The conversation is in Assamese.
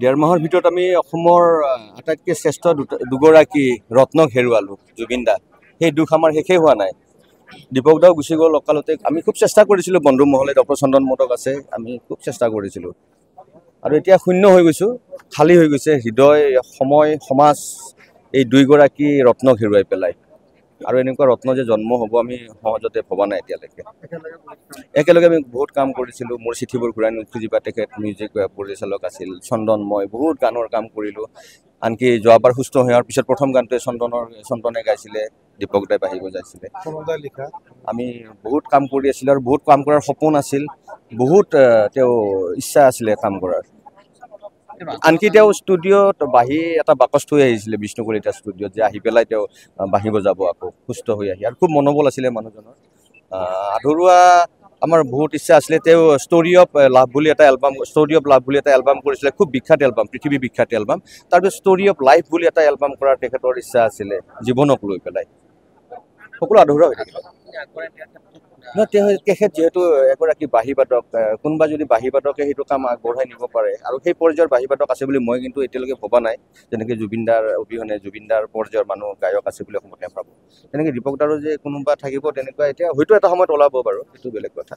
ডেৰ মাহৰ ভিতৰত আমি অসমৰ আটাইতকৈ শ্ৰেষ্ঠ দুগৰাকী ৰত্নক হেৰুৱালোঁ। জুবিন দা, সেই দুখ আমাৰ শেষেই হোৱা নাই। দীপক দাও গুচি গ'ল অকালতে। আমি খুব চেষ্টা কৰিছিলোঁ, বন্ধু মহলে ডক্টৰ চন্দন মোদক আছে, আমি খুব চেষ্টা কৰিছিলোঁ। আৰু এতিয়া শূন্য হৈ গৈছোঁ, খালী হৈ গৈছে হৃদয়, সময়, সমাজ, এই দুইগৰাকী ৰত্নক হেৰুৱাই পেলাই। আৰু এনেকুৱা ৰত্ন যে জন্ম হ'ব আমি সহজতে ভবা নাই এতিয়ালৈকে। একেলগে আমি বহুত কাম কৰিছিলোঁ। মোৰ চিঠিবোৰ ঘূৰাই নুখুজিবা, তেখেত মিউজিক পৰিচালক আছিল। চন্দন, মই বহুত গানৰ কাম কৰিলোঁ। আনকি যোৱাবাৰ সুস্থ হোৱাৰ পিছত প্ৰথম গানটোৱে চন্দনে গাইছিলে, দীপক দাই বাঢ়ি বজাইছিলে। আমি বহুত কাম কৰি আছিলোঁ আৰু বহুত কাম কৰাৰ সপোন আছিল, বহুত তেওঁ ইচ্ছা আছিলে কাম কৰাৰ। আনকি তেওঁ ষ্টুডিঅ'ত বাঁহী এটা বাকচ থৈ আহিছিলে বিষ্ণু কলিতা ষ্টুডিঅ'ত, যে আহি পেলাই তেওঁ বাঁহী বজাব আকৌ সুস্থ হৈ আহি। আৰু খুব মনোবল আছিলে মানুহজনৰ। আধৰুৱা আমাৰ বহুত ইচ্ছা আছিলে। তেওঁ ষ্টৰি অফ লাভ বুলি এটা এলবাম কৰিছিলে, খুব বিখ্যাত এলবাম, পৃথিৱী বিখ্যাত এলবাম। তাৰপিছত ষ্টৰি অফ লাইফ বুলি এটা এলবাম কৰাৰ তেখেতৰ ইচ্ছা আছিলে, জীৱনক লৈ পেলাই। সকলো আধৰুৱা হৈ থাকিলে। তেখেত যিহেতু এগৰাকী বাঁহী বাদক, কোনোবা যদি বাঁহী বাদকে সেইটো কাম আগবঢ়াই নিব পাৰে, আৰু সেই পৰ্যায়ৰ বাঁহী বাদক আছে বুলি মই কিন্তু এতিয়ালৈকে ভবা নাই। যেনেকৈ জুবিনদাৰ অবিহনে জুবিনদাৰ পৰ্যায়ৰ মানুহ গায়ক আছে বুলি অসমত নাভাবোঁ। তেনেকৈ দীপক দাৰো যে কোনোবা থাকিব তেনেকুৱা, এতিয়া হয়তো এটা সময়ত ওলাব বাৰু, সেইটো বেলেগ কথা।